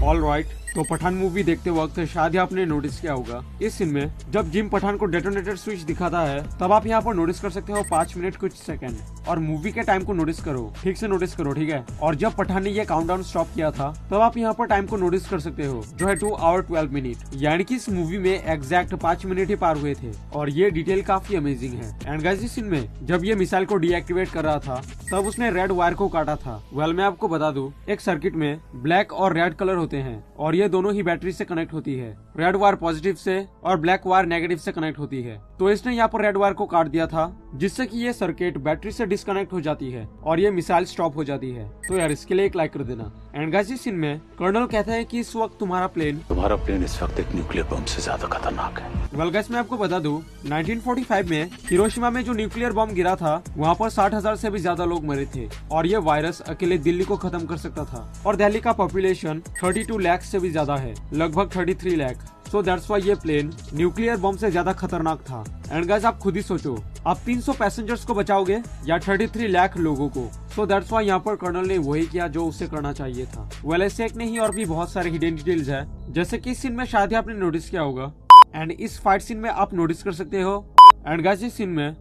All right, तो Pathan movie देखते वक्त शायद ही आपने नोटिस किया होगा, इस सीन में जब जिम पठान को डेटोनेटर स्विच दिखाता है तब आप यहाँ पर नोटिस कर सकते हो 5 मिनट कुछ सेकंड, और मूवी के टाइम को नोटिस करो, ठीक से नोटिस करो, ठीक है। और जब पठान ने ये काउंटडाउन स्टॉप किया था तब आप यहाँ पर टाइम को नोटिस कर सकते हो, जो है 2 आवर 12 मिनट, यानी कि इस मूवी में एग्जैक्ट 5 मिनट ही पार हुए थे। और ये डिटेल काफी अमेजिंग है। एंड गाइस, इस सीन में जब ये मिसाइल को डीएक्टिवेट कर रहा था तब उसने रेड वायर को काटा था। वेल, मैं आपको बता दूं, एक सर्किट में ब्लैक और रेड कलर होते हैं और ये दोनों ही बैटरी से कनेक्ट होती है। रेड वायर पॉजिटिव से और ब्लैक वायर नेगेटिव से कनेक्ट होती है। तो इसने यहाँ पर रेड वायर को काट दिया था जिससे कि ये सर्किट बैटरी से डिस्कनेक्ट हो जाती है और ये मिसाइल स्टॉप हो जाती है। तो यार इसके लिए एक लाइक कर देना। एंड गाइस, इस सीन में कर्नल कहता है कि इस वक्त तुम्हारा प्लेन इस वक्त एक न्यूक्लियर बम से ज्यादा खतरनाक है। वेल गाइस, मैं आपको बता दूं, 1945 में हिरोशिमा में जो न्यूक्लियर बम गिरा था वहाँ पर 60,000 से भी ज्यादा लोग मरे थे और ये वायरस अकेले दिल्ली को खत्म कर सकता था। और दिल्ली का पॉपुलेशन 32 लाख से भी ज्यादा है, लगभग 33 लाख। सो दैट्स व्हाई ये प्लेन न्यूक्लियर बम से ज्यादा खतरनाक था। एंड गाइस, आप खुद ही सोचो, आप 300 पैसेंजर्स को बचाओगे या 33 लाख लोगों को। सो दैट्स व्हाई यहाँ पर कर्नल ने वही किया जो उसे करना चाहिए था। वेल, ऐसे एक नहीं और भी बहुत सारे हिडन डिटेल्स है, जैसे कि इस सीन में शायद ही आपने नोटिस किया होगा। एंड इस फाइट सीन में आप नोटिस कर सकते हो। एंड गाइस, इस सीन में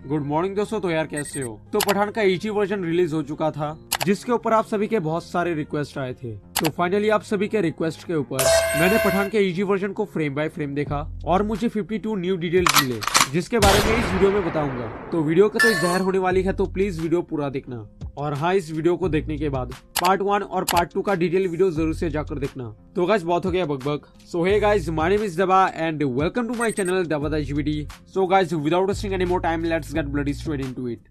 गुड मॉर्निंग दोस्तों, तो यार कैसे हो। तो पठान का ईजी वर्जन रिलीज हो चुका था जिसके ऊपर आप सभी के बहुत सारे रिक्वेस्ट आए थे। तो फाइनली आप सभी के रिक्वेस्ट के ऊपर मैंने पठान के ईजी वर्जन को फ्रेम बाय फ्रेम देखा और मुझे 52 न्यू डिटेल्स मिले जिसके बारे में इस वीडियो में बताऊंगा। तो वीडियो का तो जहर होने वाली है, तो प्लीज वीडियो पूरा देखना। और हाँ, इस वीडियो को देखने के बाद पार्ट 1 और पार्ट 2 का डिटेल वीडियो जरूर से जाकर देखना। तो गाइस, बहुत हो गया बकबक। So hey guys, my name is Daba and welcome to my channel Daba the GVD. So guys, without wasting any more time, let's get bloody straight into it.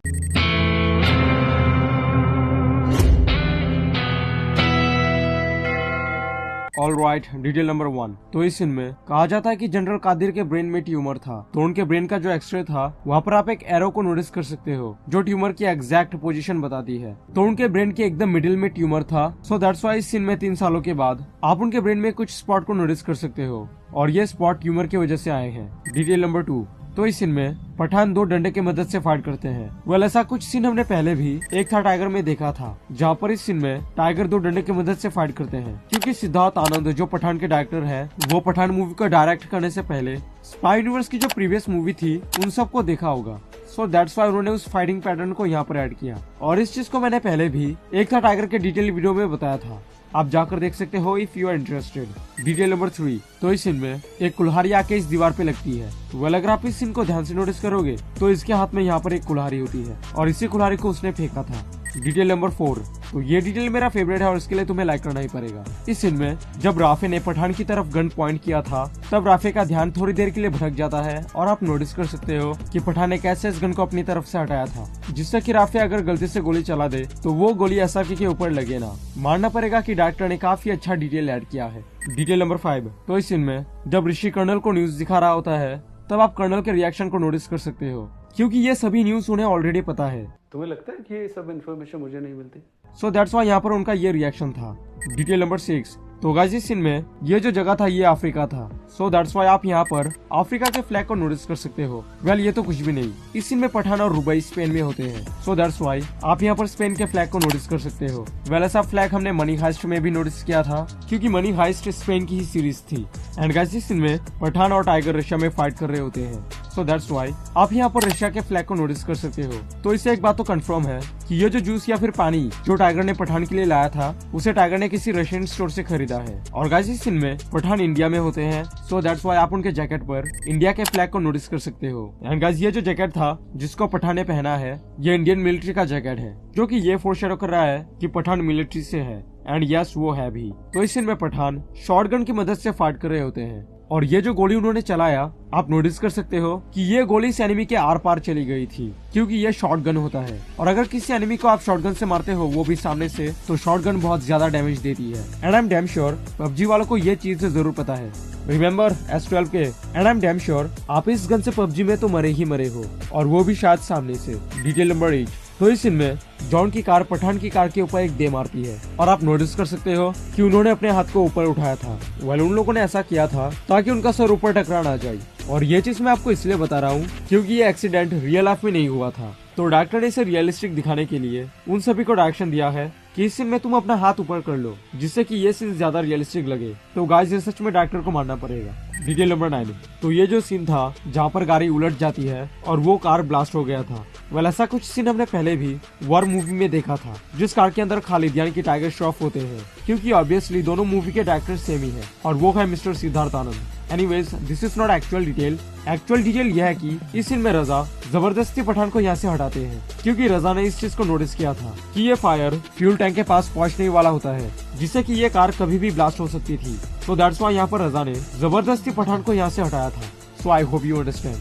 All right, detail number 1। तो इस scene में कहा जाता है कि general Qadir के brain में tumour था, तो उनके ब्रेन का जो एक्सरे था वहाँ पर आप एक एरो को नोटिस कर सकते हो जो ट्यूमर की एग्जैक्ट पोजीशन बताती है। तो उनके ब्रेन के एकदम मिडिल में ट्यूमर था। सो दैट्स व्हाई इस सीन में 3 सालों के बाद आप उनके ब्रेन में कुछ स्पॉट को नोटिस कर सकते हो और ये स्पॉट ट्यूमर की वजह से आए हैं। Detail number 2। तो इस सीन में पठान 2 डंडे की मदद से फाइट करते हैं। वेल, ऐसा कुछ सीन हमने पहले भी एक था टाइगर में देखा था, जहाँ पर इस सीन में टाइगर 2 डंडे की मदद से फाइट करते हैं, क्योंकि सिद्धार्थ आनंद जो पठान के डायरेक्टर है वो पठान मूवी को डायरेक्ट करने से पहले स्पाई यूनिवर्स की जो प्रीवियस मूवी थी उन सबको देखा होगा। सो दैट्स व्हाई उन्होंने उस फाइटिंग पैटर्न को यहाँ पर ऐड किया। और इस चीज को मैंने पहले भी एक था टाइगर के डिटेल वीडियो में बताया था, आप जाकर देख सकते हो if you are interested. Detail number 3। तो इस सीन में एक कुल्हाड़ी आके इस दीवार पे लगती है। वेल, अगर आप इस सीन को ध्यान से नोटिस करोगे तो इसके हाथ में यहाँ पर एक कुल्हाड़ी होती है और इसी कुल्हाड़ी को उसने फेंका था। Detail number 4। तो ये डिटेल मेरा फेवरेट है और इसके लिए तुम्हें लाइक करना ही पड़ेगा। इस सीन में जब राफे ने पठान की तरफ गन पॉइंट किया था तब राफे का ध्यान थोड़ी देर के लिए भटक जाता है और आप नोटिस कर सकते हो कि पठान ने कैसे इस गन को अपनी तरफ से हटाया था, जिससे कि राफे अगर गलती से गोली चला दे तो वो गोली एसआरपी के ऊपर लगे ना। मानना पड़ेगा कि डायरेक्टर ने काफी अच्छा डिटेल ऐड किया है। Detail number 5। तो इस सीन में जब ऋषि कर्नल को न्यूज दिखा रहा होता है तब आप कर्नल के रिएक्शन को नोटिस कर सकते हो, क्योंकि ये सभी न्यूज उन्हें ऑलरेडी पता है। तुम्हें लगता है कि ये सब इन्फॉर्मेशन मुझे नहीं मिलती? सो दैट्स व्हाई यहाँ पर उनका ये रिएक्शन था। Detail number 6। तो गाइस, इस सीन में ये जो जगह था ये अफ्रीका था। सो दैट्स व्हाई आप यहाँ पर अफ्रीका के फ्लैग को नोटिस कर सकते हो। वेल, ये तो कुछ भी नहीं, इस सीन में पठान और रुबई स्पेन में होते हैं। सो दैट्स व्हाई आप यहाँ पर स्पेन के फ्लैग को नोटिस कर सकते हो। वेल, ऐसा फ्लैग हमने मनी हाइस्ट में भी नोटिस किया था, क्योंकि मनी हाइस्ट स्पेन की ही सीरीज थी। एंड गाइस, इस सीन में पठान और टाइगर रशिया में फाइट कर रहे होते हैं। सो दैट्स व्हाई आप यहाँ पर रशिया के फ्लैग को नोटिस कर सकते हो। तो इससे एक बात तो कंफर्म है कि ये जो जूस या फिर पानी जो टाइगर ने पठान के लिए लाया था उसे टाइगर ने किसी रशियन स्टोर से खरीदा है। और गाइस, इस सीन में पठान इंडिया में होते हैं। सो दैट्स व्हाई आप उनके जैकेट पर इंडिया के फ्लैग को नोटिस कर सकते हो। एंड गाइस, ये जो जैकेट था जिसको पठान ने पहना है ये इंडियन मिलिट्री का जैकेट है, जो कि ये फोरशैडो कर रहा है कि पठान मिलिट्री से है। एंड यस, वो है भी। तो इस सीन में पठान शॉटगन की मदद से फाइट कर रहे होते हैं और ये जो गोली उन्होंने चलाया आप नोटिस कर सकते हो कि ये गोली इस एनिमी के आर पार चली गई थी, क्योंकि ये शॉटगन होता है और अगर किसी एनिमी को आप शॉटगन से मारते हो वो भी सामने से, तो शॉटगन बहुत ज्यादा डैमेज देती है। And I am damn sure PUBG वालों को ये चीज जरूर पता है। रिमेम्बर S12 के। And I am damn sure आप इस गन से पबजी में तो मरे ही मरे हो, और वो भी शायद सामने से। Detail number 8। तो इस सीन में जॉन की कार पठान की कार के ऊपर एक दे मारती है और आप नोटिस कर सकते हो कि उन्होंने अपने हाथ को ऊपर उठाया था। वेल, उन लोगों ने ऐसा किया था ताकि उनका सर ऊपर टकरा ना जाए। और ये चीज मैं आपको इसलिए बता रहा हूँ क्योंकि ये एक्सीडेंट रियल लाइफ में नहीं हुआ था। तो डायरेक्टर ने इसे रियलिस्टिक दिखाने के लिए उन सभी को डायरेक्शन दिया है कि इस सीन में तुम अपना हाथ ऊपर कर लो जिससे कि ये सीन ज्यादा रियलिस्टिक लगे। तो गाइस ये सच में डायरेक्टर को मानना पड़ेगा। Detail number 9। तो ये जो सीन था जहाँ पर गाड़ी उलट जाती है और वो कार ब्लास्ट हो गया था, वेल ऐसा कुछ सीन हमने पहले भी वॉर मूवी में देखा था, जिस कार के अंदर खालिद यानी कि टाइगर श्रॉफ होते हैं, क्योंकि ऑब्वियसली दोनों मूवी के डायरेक्टर सेम ही है और वो है mister Siddharth Anand. Anyways this is not actual detail. Actual detail यह है कि इस सीन में रजा जबरदस्ती पठान को यहाँ से हटाते हैं, क्योंकि रजा ने इस चीज को नोटिस किया था कि ये फायर फ्यूल टैंक के पास पहुंचने वाला होता है, जिससे कि ये कार कभी भी ब्लास्ट हो सकती थी। तो दैट्स व्हाई यहाँ पर रजा ने जबरदस्ती पठान को यहाँ से हटाया था। So I hope you understand.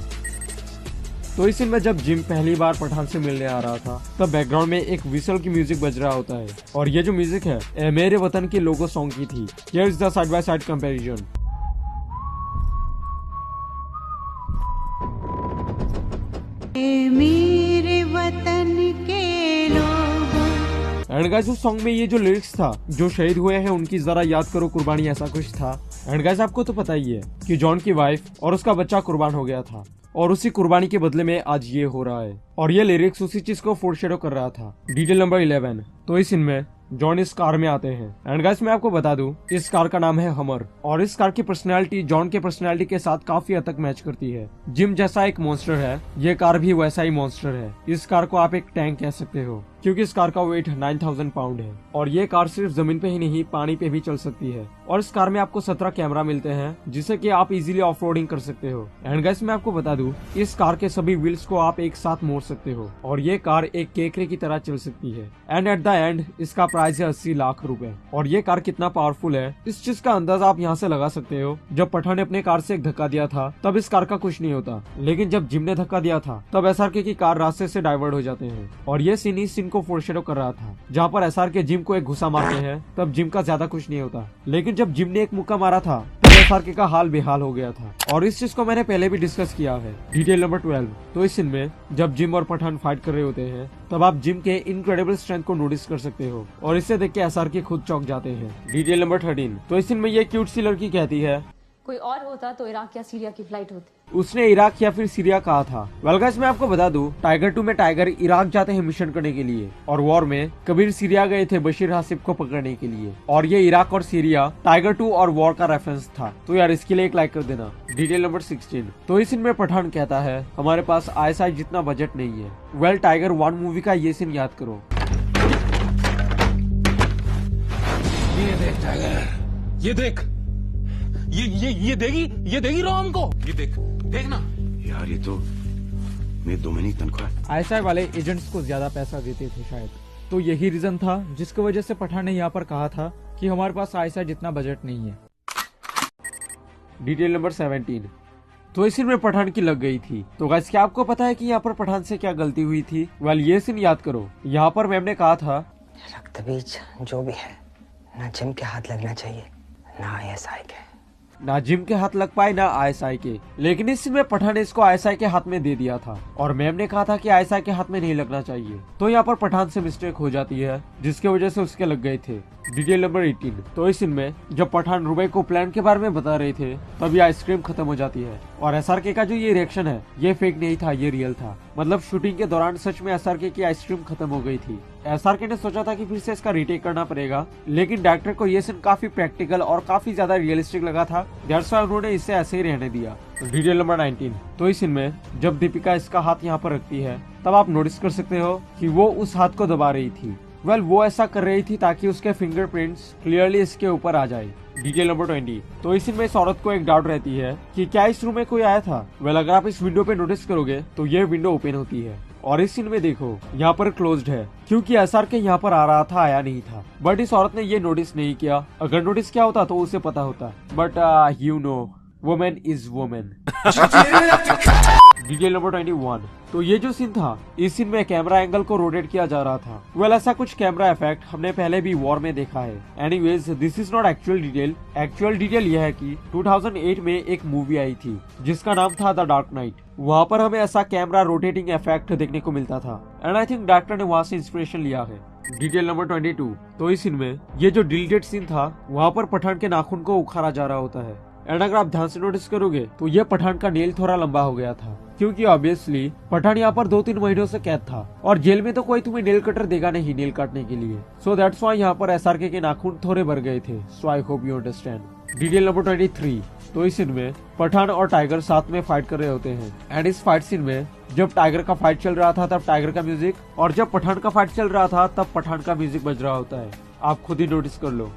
तो इस सीन में जब जिम पहली बार पठान से मिलने आ रहा था तब बैकग्राउंड में एक विसल की म्यूजिक बज रहा होता है, और ये जो म्यूजिक है ये मेरे वतन के लोगो सॉन्ग की थी। Here is the side by side comparison. मेरे वतन के लोगों। एंड गाइस उस सॉन्ग में ये जो लिरिक्स था, जो शहीद हुए हैं उनकी जरा याद करो कुर्बानी, ऐसा कुछ था। एंड गाइस आपको तो पता ही है कि जॉन की वाइफ और उसका बच्चा कुर्बान हो गया था, और उसी कुर्बानी के बदले में आज ये हो रहा है, और ये लिरिक्स उसी चीज को फोरशैडो कर रहा था। Detail number 11। तो इस सीन में जॉन इस कार में आते हैं, एंड गाइस मैं आपको बता दूं इस कार का नाम है हमर, और इस कार की पर्सनैलिटी जॉन के पर्सनैलिटी के साथ काफी हद तक मैच करती है। जिम जैसा एक मॉन्स्टर है, ये कार भी वैसा ही मॉन्स्टर है। इस कार को आप एक टैंक कह सकते हो, क्योंकि इस कार का वेट 9000 पाउंड है, और ये कार सिर्फ जमीन पे ही नहीं पानी पे भी चल सकती है। और इस कार में आपको 17 कैमरा मिलते हैं, जिससे कि आप इजीली ऑफ रोडिंग कर सकते हो। एंड गाइस मैं आपको बता दूं इस कार के सभी व्हील्स को आप एक साथ मोड़ सकते हो, और ये कार एक केकरे की तरह चल सकती है। एंड एट द एंड इसका प्राइस है 80 लाख रुपए। और ये कार कितना पावरफुल है इस चीज का अंदाजा आप यहाँ से लगा सकते हो। जब पठान ने अपने कार से एक धक्का दिया था तब इस कार का कुछ नहीं होता, लेकिन जब जिम ने धक्का दिया था तब एसआरके की कार रास्ते से डाइवर्ट हो जाते हैं, और ये सीन इस सीन को फोरशैडो कर रहा था। जहाँ पर एसआरके जिम को एक घुसा मारते हैं तब जिम का ज्यादा कुछ नहीं होता, लेकिन जब जिम ने एक मुक्का मारा था तब एसआरके का हाल बेहाल हो गया था, और इस चीज को मैंने पहले भी डिस्कस किया है। Detail number 12। तो इस सीन में जब जिम और पठान फाइट कर रहे होते हैं तब आप जिम के इनक्रेडिबल स्ट्रेंथ को नोटिस कर सकते हो, और इससे देख के एसआरके खुद चौंक जाते हैं। Detail number 13। तो इस सीन में ये क्यूट सी लड़की कहती है कोई और होता तो इराक या सीरिया की फ्लाइट होती। उसने इराक या फिर सीरिया कहा था। वेल गाइस मैं आपको बता दूं टाइगर 2 में टाइगर इराक जाते हैं मिशन करने के लिए, और वॉर में कबीर सीरिया गए थे बशीर हासिब को पकड़ने के लिए, और ये इराक और सीरिया टाइगर 2 और वॉर का रेफरेंस था। तो यार इसके लिए एक लाइक कर देना। Detail number 16। तो इस सीन में पठान कहता है हमारे पास आईएसआई जितना बजट नहीं है। वेल टाइगर 1 मूवी का ये सीन याद करो। ये देख टाइगर, ये देख, ये देगी रोम को, ये देखना यार ये तो मेरी 2 महीने की तनख्वाह है। आईएसआई वाले एजेंट्स को ज्यादा पैसा देते थे शायद, तो यही रीजन था जिसकी वजह से पठान ने यहाँ पर कहा था कि हमारे पास आईएसआई जितना बजट नहीं है। Detail number 17। तो इस सीन में पठान की लग गई थी। तो गाइस क्या आपको पता है कि यहाँ पर पठान से क्या गलती हुई थी? वेल ये सीन याद करो। यहाँ पर मैम ने कहा था रक्त बीज जो भी है ना जिम के हाथ लगना चाहिए ना आईएसआई के। ना जिम के हाथ लग पाए ना आईएसआई के, लेकिन इस सीन में पठान ने इसको आईएसआई के हाथ में दे दिया था, और मैम ने कहा था कि आईएसआई के हाथ में नहीं लगना चाहिए। तो यहाँ पर पठान से मिस्टेक हो जाती है, जिसके वजह से उसके लग गए थे। Detail number 18। तो इस सीन में जब पठान रुबे को प्लान के बारे में बता रहे थे तब ये आइसक्रीम खत्म हो जाती है, और एसआरके का जो ये रिएक्शन है ये फेक नहीं था, ये रियल था। मतलब शूटिंग के दौरान सच में एसआरके की आइसक्रीम खत्म हो गई थी। एसआरके ने सोचा था कि फिर से इसका रीटेक करना पड़ेगा, लेकिन डायरेक्टर को ये सीन काफी प्रैक्टिकल और काफी ज्यादा रियलिस्टिक लगा था, दैट्स व्हाई उन्होंने इसे ऐसे ही रहने दिया। Detail number 19। तो इस सीन में जब दीपिका इसका हाथ यहाँ पर रखती है तब आप नोटिस कर सकते हो कि वो उस हाथ को दबा रही थी। वेल वो ऐसा कर रही थी ताकि उसके फिंगरप्रिंट्स क्लियरली इसके ऊपर आ जाए। Detail number 20। तो इस सीन में इस औरत को एक डाउट रहती है कि क्या इस रूम में कोई आया था। वेल अगर आप इस विंडो पे नोटिस करोगे तो ये विंडो ओपन होती है, और इस सीन में देखो यहाँ पर क्लोज्ड है, क्योंकि एसआरके यहाँ पर आ रहा था, आया नहीं था। बट इस औरत ने ये नोटिस नहीं किया। अगर नोटिस किया होता तो उसे पता होता, but you know women is women. Detail number 21। तो ये जो सीन था इस सीन में कैमरा एंगल को रोटेट किया जा रहा था। वेल ऐसा कुछ कैमरा इफेक्ट हमने पहले भी वॉर में देखा है। Anyways this is not actual detail. Actual detail यह है कि 2008 में एक मूवी आई थी जिसका नाम था द डार्क नाइट। वहाँ पर हमें ऐसा कैमरा रोटेटिंग इफेक्ट देखने को मिलता था, एंड आई थिंक डायरेक्टर ने वहाँ से इंस्पिरेशन लिया है। Detail number 22। तो इस सीन में ये जो डिलीटेड सीन था वहाँ पर पठान के नाखून को उखाड़ा जा रहा होता है, एंड अगर आप ध्यान से नोटिस करोगे तो ये पठान का नेल थोड़ा लंबा हो गया था, क्योंकि ऑब्वियसली पठान यहाँ पर 2-3 महीनों से कैद था और जेल में तो कोई तुम्हें नेल कटर देगा नहीं नेल काटने के लिए। सो दैट्स व्हाई यहाँ पर SRK के नाखून थोड़े बढ़ गए थे। So I hope you understand. Detail number 23। तो इस सीन में पठान और टाइगर साथ में फाइट कर रहे होते हैं एंड इस फाइट सीन में जब टाइगर का फाइट चल रहा था तब टाइगर का म्यूजिक, और जब पठान का फाइट चल रहा था तब पठान का म्यूजिक बज रहा होता है। आप खुद ही नोटिस कर लो।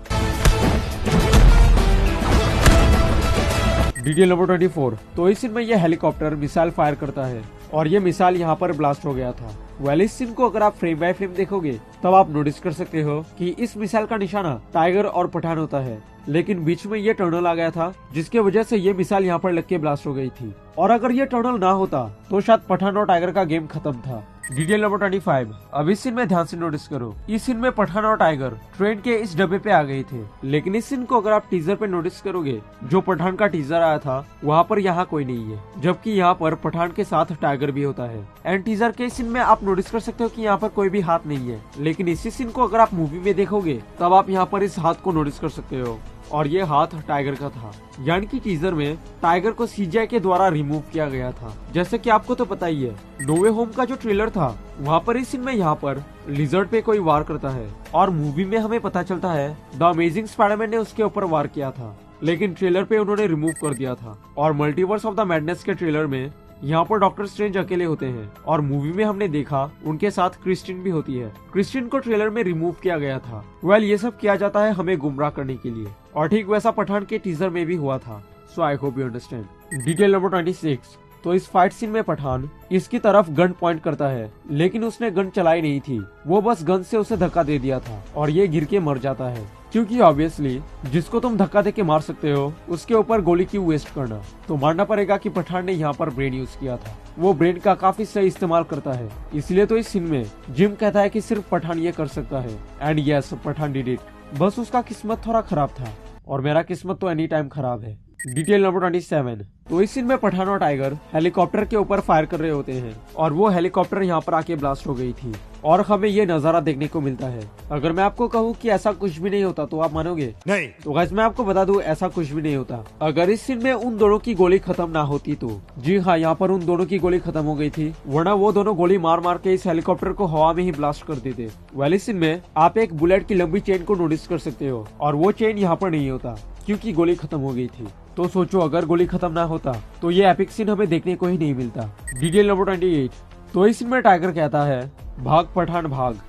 Detail number 24। तो इस सीन में यह हेलीकॉप्टर मिसाइल फायर करता है और ये मिसाइल यहाँ पर ब्लास्ट हो गया था। वेल इस सीन को अगर आप फ्रेम बाय फ्रेम देखोगे तब आप नोटिस कर सकते हो कि इस मिसाइल का निशाना टाइगर और पठान होता है, लेकिन बीच में ये टनल आ गया था जिसके वजह से ये मिसाइल यहाँ पर लग के ब्लास्ट हो गई थी, और अगर ये टनल ना होता तो शायद पठान और टाइगर का गेम खत्म था। Detail number 25। अब इस सीन में ध्यान से नोटिस करो, इस सीन में पठान और टाइगर ट्रेन के इस डब्बे पे आ गए थे, लेकिन इस सीन को अगर आप टीजर पे नोटिस करोगे जो पठान का टीजर आया था वहाँ पर यहाँ कोई नहीं है, जबकि यहाँ पर पठान के साथ टाइगर भी होता है। एंड टीजर के सीन में आप नोटिस कर सकते हो कि यहाँ पर कोई भी हाथ नहीं है, लेकिन इसी सीन को अगर आप मूवी में देखोगे तब आप यहाँ पर इस हाथ को नोटिस कर सकते हो, और ये हाथ टाइगर का था। यानी कि टीजर में टाइगर को CGI के द्वारा रिमूव किया गया था। जैसे कि आपको तो पता ही है, नो वे होम का जो ट्रेलर था वहाँ पर इस सीन में यहाँ पर लिजर्ड पे कोई वार करता है, और मूवी में हमें पता चलता है द अमेजिंग स्पाइडरमैन ने उसके ऊपर वार किया था, लेकिन ट्रेलर पे उन्होंने रिमूव कर दिया था। और मल्टीवर्स ऑफ द मैडनेस के ट्रेलर में यहाँ पर डॉक्टर स्ट्रेंज अकेले होते हैं, और मूवी में हमने देखा उनके साथ क्रिस्टिन भी होती है। क्रिस्टिन को ट्रेलर में रिमूव किया गया था। वेल ये सब किया जाता है हमें गुमराह करने के लिए, और ठीक वैसा पठान के टीजर में भी हुआ था। So I hope you understand. Detail number 26। तो इस फाइट सीन में पठान इसकी तरफ गन पॉइंट करता है, लेकिन उसने गन चलाई नहीं थी, वो बस गन से उसे धक्का दे दिया था और ये गिर के मर जाता है, क्योंकि ऑब्वियसली जिसको तुम धक्का दे के मार सकते हो उसके ऊपर गोली क्यों वेस्ट करना। तो मानना पड़ेगा कि पठान ने यहाँ पर ब्रेन यूज किया था, वो ब्रेन का काफी सही इस्तेमाल करता है। इसलिए तो इस सीन में जिम कहता है कि सिर्फ पठान ये कर सकता है, and yes Pathan did it. बस उसका किस्मत थोड़ा खराब था, और मेरा किस्मत तो एनी टाइम खराब है। Detail number 27। तो इस सीन में पठान और टाइगर हेलीकॉप्टर के ऊपर फायर कर रहे होते हैं, और वो हेलीकॉप्टर यहाँ पर आके ब्लास्ट हो गई थी, और हमें ये नजारा देखने को मिलता है। अगर मैं आपको कहूँ कि ऐसा कुछ भी नहीं होता तो आप मानोगे? नहीं। तो गाइस मैं आपको बता दूं ऐसा कुछ भी नहीं होता। अगर इस सीन में उन दोनों की गोली खत्म ना होती तो, जी हाँ यहाँ पर उन दोनों की गोली खत्म हो गई थी, वरना वो दोनों गोली मार मार के इस हेलीकॉप्टर को हवा में ही ब्लास्ट कर देते। वेल इस सीन में आप एक बुलेट की लंबी चेन को नोटिस कर सकते हो, और वो चेन यहाँ पर नहीं होता क्योंकि गोली खत्म हो गई थी। तो सोचो अगर गोली खत्म ना होता तो ये एपिक सीन हमें देखने को ही नहीं मिलता। Detail number 28। तो इस सीन में टाइगर कहता है भाग पठान भाग।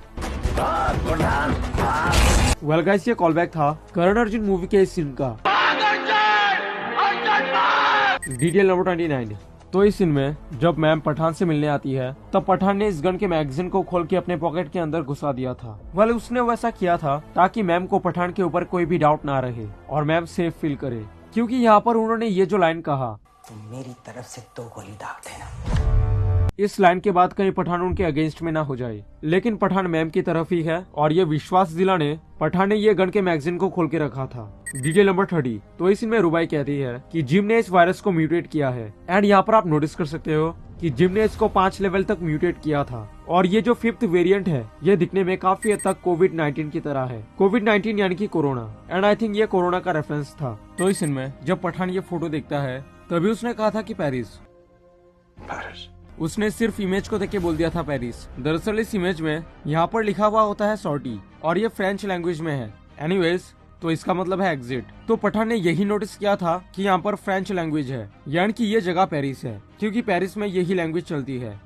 वेल गाइस ये कॉल बैक था करण अर्जुन मूवी के इस सीन का। Detail number 29। तो इस सीन में जब मैम पठान से मिलने आती है तब पठान ने इस गन के मैगजीन को खोल के अपने पॉकेट के अंदर घुसा दिया था। वेल उसने वैसा किया था ताकि मैम को पठान के ऊपर कोई भी डाउट ना रहे और मैम सेफ फील करे, क्योंकि यहाँ पर उन्होंने ये जो लाइन कहा, तो मेरी तरफ से 2 गोली दाग देना। इस लाइन के बाद कहीं पठान उनके अगेंस्ट में ना हो जाए, लेकिन पठान मैम की तरफ ही है, और ये विश्वास दिलाने पठान ने ये गन के मैगजीन को खोल के रखा था। Detail number 30। तो इसमें रुबाई कहती है कि जिम ने इस वायरस को म्यूटेट किया है, एंड यहाँ पर आप नोटिस कर सकते हो कि जिम ने इसको 5 लेवल तक म्यूटेट किया था, और ये जो 5th वेरिएंट है ये दिखने में काफी हद तक कोविड-19 की तरह है। कोविड-19 यानी कि कोरोना, एंड आई थिंक ये कोरोना का रेफरेंस था। तो इस में जब पठान ये फोटो देखता है तभी उसने कहा था कि पेरिस। उसने सिर्फ इमेज को देख के बोल दिया था पेरिस। दरअसल इस इमेज में यहाँ पर लिखा हुआ होता है सॉर्टी, और ये फ्रेंच लैंग्वेज में है। एनीवेज तो इसका मतलब है एग्जिट। तो पठान ने यही नोटिस किया था कि यहाँ पर फ्रेंच लैंग्वेज है, यानी कि ये जगह पेरिस है, क्योंकि पेरिस में यही लैंग्वेज चलती है।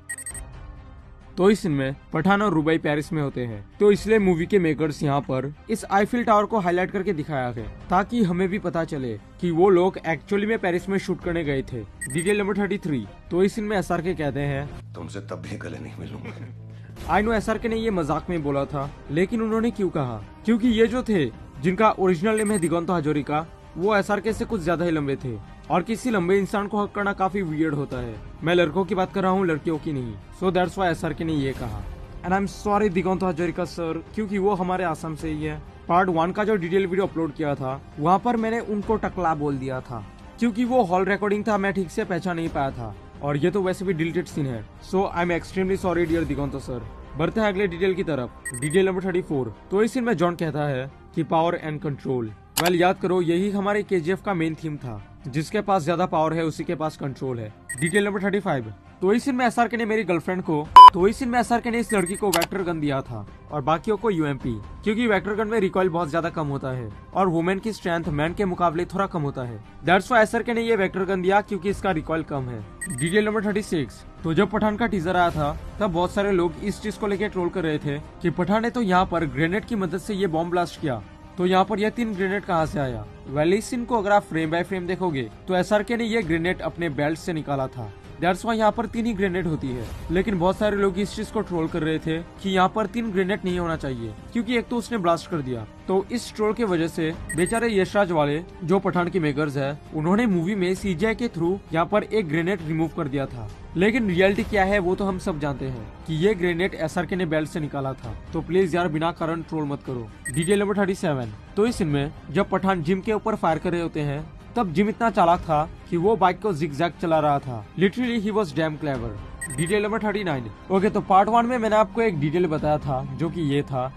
तो इस में पठान और रुबाई पेरिस में होते हैं, तो इसलिए मूवी के मेकर्स यहाँ पर इस आईफिल टावर को हाईलाइट करके दिखाया है ताकि हमें भी पता चले कि वो लोग एक्चुअली में पेरिस में शूट करने गए थे। Detail number 33। तो इस में SRK कहते हैं तुमसे तब भी गले नहीं मिलूंगा। आई नो SRK ने ये मजाक में बोला था, लेकिन उन्होंने क्यों कहा? क्योंकि ये जो थे जिनका ओरिजिनल नेम है दिगंतो हाजोरिका, वो SRK से कुछ ज्यादा ही लंबे थे, और किसी लंबे इंसान को हक करना काफी वियर्ड होता है। मैं लड़कों की बात कर रहा हूँ, लड़कियों की नहीं। सो दैट्स व्हाई SRK ने ये कहा। And I am sorry Diganta Hazarika sir, क्योंकि वो हमारे आसाम से ही है। पार्ट 1 का जो डिटेल वीडियो अपलोड किया था वहाँ पर मैंने उनको टकला बोल दिया था, क्योंकि वो हॉल रिकॉर्डिंग था, मैं ठीक से पहचान नहीं पाया था, और ये तो वैसे भी डिलीटेड सीन है। So I am extremely sorry dear Diganta sir. बढ़ते हैं अगले डिटेल की तरफ। Detail number 34। तो इस सीन में जॉन कहता है कि पावर एंड कंट्रोल। वेल याद करो यही हमारे KGF का मेन थीम था, जिसके पास ज्यादा पावर है उसी के पास कंट्रोल है। Detail number 35। तो इस सीन में एसआरके ने मेरी गर्लफ्रेंड को इस लड़की को वेक्टर गन दिया था और बाकियों को यूएमपी, क्योंकि वेक्टर गन में रिकॉइल बहुत ज्यादा कम होता है और वुमेन की स्ट्रेंथ मैन के मुकाबले थोड़ा कम होता है। दैट्स व्हाई एसआरके ने ये वेक्टर गन दिया क्योंकि इसका रिकॉइल कम है। Detail number 36। तो जब पठान का टीजर आया था तब बहुत सारे लोग इस चीज को लेकर ट्रोल कर रहे थे कि पठान ने तो यहाँ पर ग्रेनेड की मदद से ये बॉम्ब ब्लास्ट किया, तो यहाँ पर यह 3 ग्रेनेड कहाँ से आया। वेल इस सीन को अगर आप फ्रेम बाय फ्रेम देखोगे तो एसआरके ने ये ग्रेनेड अपने बेल्ट से निकाला था। दैट्स व्हाई यहाँ पर 3 ही ग्रेनेड होती है, लेकिन बहुत सारे लोग इस चीज को ट्रोल कर रहे थे कि यहाँ पर 3 ग्रेनेड नहीं होना चाहिए क्योंकि एक तो उसने ब्लास्ट कर दिया। तो इस ट्रोल की वजह से बेचारे यशराज वाले जो पठान के मेकर्स है उन्होंने मूवी में सीजीआई के थ्रू यहाँ पर एक ग्रेनेड रिमूव कर दिया था, लेकिन रियलिटी क्या है वो तो हम सब जानते हैं कि ये ग्रेनेड एसआरके ने बेल्ट से निकाला था। तो प्लीज यार बिना कारण ट्रोल मत करो। Detail number 37। तो इस सीन में जब पठान जिम के ऊपर फायर कर रहे होते हैं तब जिम इतना चालाक था कि वो बाइक को जिगजैग चला रहा था। Literally he was dam clever. Detail number 39। Okay, तो पार्ट 1 में मैंने आपको एक डिटेल बताया था जो कि ये था।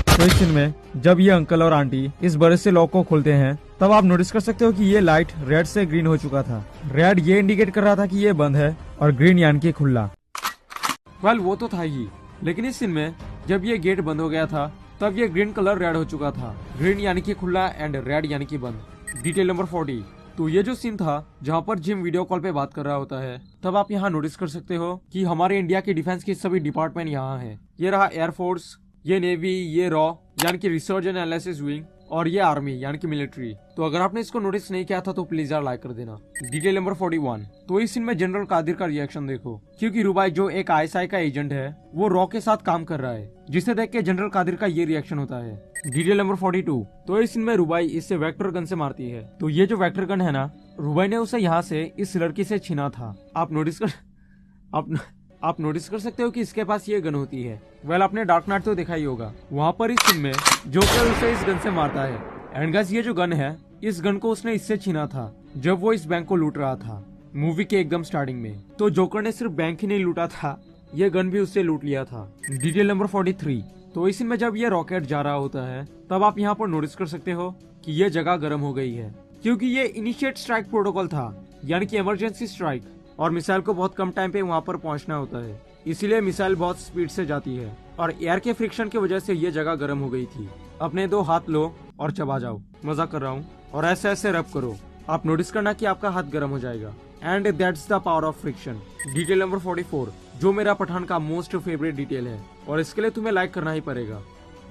तो इस सीन में जब ये अंकल और आंटी इस बड़े से लॉक को खोलते हैं तब आप नोटिस कर सकते हो कि ये लाइट रेड से ग्रीन हो चुका था। रेड ये इंडिकेट कर रहा था कि ये बंद है और ग्रीन यानी कि खुला। वेल वो तो था ही, लेकिन इस सीन में जब ये गेट बंद हो गया था तब ये ग्रीन कलर रेड हो चुका था। ग्रीन यानी कि खुला एंड रेड यानी कि बंद। Detail number 40। तो ये जो सीन था जहाँ पर जिम वीडियो कॉल पे बात कर रहा होता है तब आप यहाँ नोटिस कर सकते हो कि हमारे इंडिया के डिफेंस के सभी डिपार्टमेंट यहाँ है। ये रहा एयरफोर्स, ये नेवी, ये रॉ यानी कि रिसर्च एंड एनालिसिस विंग और ये आर्मी यानी कि मिलिट्री। तो अगर आपने इसको नोटिस नहीं किया था तो प्लीज यार लाइक कर देना। Detail number 41। तो इस सीन में जनरल कादिर का रिएक्शन देखो, क्योंकि रुबाई जो एक आईएसआई का एजेंट है वो रॉ के साथ काम कर रहा है, जिसे देख के जनरल कादिर का ये रिएक्शन होता है। Detail number 42। तो इस सीन में रुबाई इससे वेक्टर गन से मारती है। तो ये जो वेक्टर गन है ना, रुबाई ने उसे यहाँ से इस लड़की से छीना था। आप नोटिस कर सकते हो कि इसके पास ये गन होती है। वेल आपने डार्क नाइट तो देखा ही होगा, वहाँ पर इस सीन में जोकर उसे इस गन से मारता है। एंड गाइस ये जो गन है इस गन को उसने इससे छीना था जब वो इस बैंक को लूट रहा था मूवी के एकदम स्टार्टिंग में। तो जोकर ने सिर्फ बैंक ही नहीं लूटा था, ये गन भी उससे लूट लिया था। Detail number 43। तो इस सीन में जब ये रॉकेट जा रहा होता है तब आप यहाँ पर नोटिस कर सकते हो कि ये जगह गर्म हो गई है, क्योंकि ये इनिशिएट स्ट्राइक प्रोटोकॉल था यानी कि इमरजेंसी स्ट्राइक, और मिसाइल को बहुत कम टाइम पे वहाँ पर पहुँचना होता है, इसीलिए मिसाइल बहुत स्पीड से जाती है और एयर के फ्रिक्शन की वजह से ये जगह गर्म हो गई थी। अपने 2 हाथ लो और चबा जाओ, मजाक कर रहा हूँ, और ऐसे ऐसे रब करो, आप नोटिस करना कि आपका हाथ गर्म हो जाएगा। And that's the power of friction. Detail number 44 जो मेरा पठान का मोस्ट फेवरेट डिटेल है और इसके लिए तुम्हें लाइक करना ही पड़ेगा।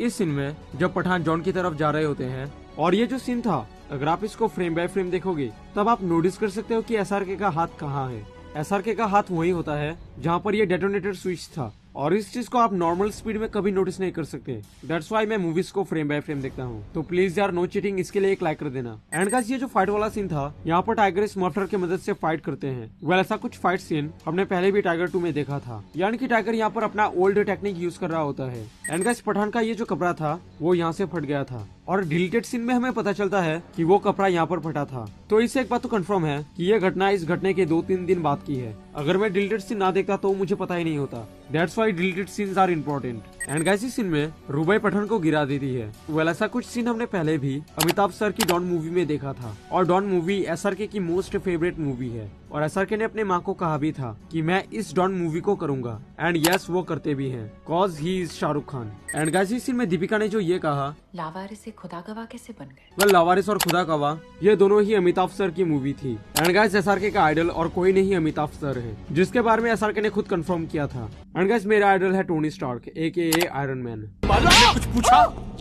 इस सीन में जब पठान जॉन की तरफ जा रहे होते हैं और ये जो सीन था अगर आप इसको फ्रेम बाय फ्रेम देखोगे तब आप नोटिस कर सकते हो कि एसआरके का हाथ कहाँ है। एसआरके का हाथ वही होता है जहाँ पर ये डेटोनेटर स्विच था, और इस चीज को आप नॉर्मल स्पीड में कभी नोटिस नहीं कर सकते। दैट्स व्हाई मैं मूवीज को फ्रेम बाय फ्रेम देखता हूँ। तो प्लीज यार नो चीटिंग, इसके लिए एक लाइक कर देना। एंड गाइस ये जो फाइट वाला सीन था यहाँ पर टाइगर इस मफलर की मदद से फाइट करते हैं। वेल ऐसा कुछ फाइट सीन हमने पहले भी टाइगर 2 में देखा था, यानी कि टाइगर यहाँ पर अपना ओल्ड टेक्निक यूज कर रहा होता है। एंड गाइस पठान का ये जो कपड़ा था वो यहाँ से फट गया था, और डिलीटेड सीन में हमें पता चलता है कि वो कपड़ा यहाँ पर फटा था। तो इससे एक बात तो कंफर्म है कि ये घटना इस घटने के 2-3 दिन बाद की है। अगर मैं डिलीटेड सीन ना देखता तो मुझे पता ही नहीं होता। That's why deleted scenes are important. And guys इस सीन में रुबाई पठान को गिरा देती है। वेल ऐसा कुछ सीन हमने पहले भी अमिताभ सर की डॉन मूवी में देखा था, और डॉन मूवी एसआरके की मोस्ट फेवरेट मूवी है, और एसआरके ने अपने माँ को कहा भी था कि मैं इस डॉन मूवी को करूंगा। एंड यस वो करते भी हैं, cause he is Shahrukh Khan. And guys इस सीन में दीपिका ने जो ये कहा, लावारिस से खुदा गवाह कैसे बन गए? वेल लावारिस और खुदा गवाह ये दोनों ही अमिताभ सर की मूवी थी। एंड गाइस एसआरके का आइडल और कोई नहीं अमिताभ सर है, जिसके बारे में एसआरके ने खुद कंफर्म किया था। एंड गाइस मेरा आइडल है Tony Stark AKA Iron Man. कुछ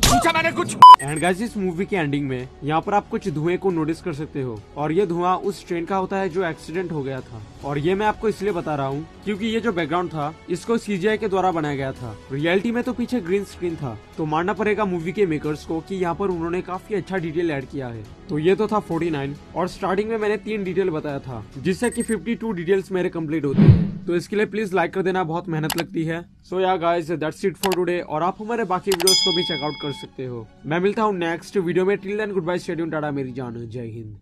पूछा मैंने कुछ। एंड गाइस इस मूवी के एंडिंग में यहाँ पर आप कुछ धुएं को नोटिस कर सकते हो, और ये धुआं उस ट्रेन का होता है जो एक्सीडेंट हो गया था। और ये मैं आपको इसलिए बता रहा हूँ क्योंकि ये जो बैकग्राउंड था इसको CGI के द्वारा बनाया गया था। रियलिटी में तो पीछे ग्रीन स्क्रीन था। तो मानना पड़ेगा मूवी के मेकर्स को कि यहाँ पर उन्होंने काफी अच्छा डिटेल ऐड किया है। तो ये तो था 49, और स्टार्टिंग में मैंने 3 डिटेल बताया था, जिससे कि 52 डिटेल्स मेरे कंप्लीट होते हैं। तो इसके लिए प्लीज लाइक कर देना, बहुत मेहनत लगती है। सो या guys that's it for today, और आप हमारे बाकी वीडियोस को भी चेकआउट कर सकते हो। मैं मिलता हूँ नेक्स्ट वीडियो में। Till then good bye, stay tuned, tata मेरी जान, जय हिंद।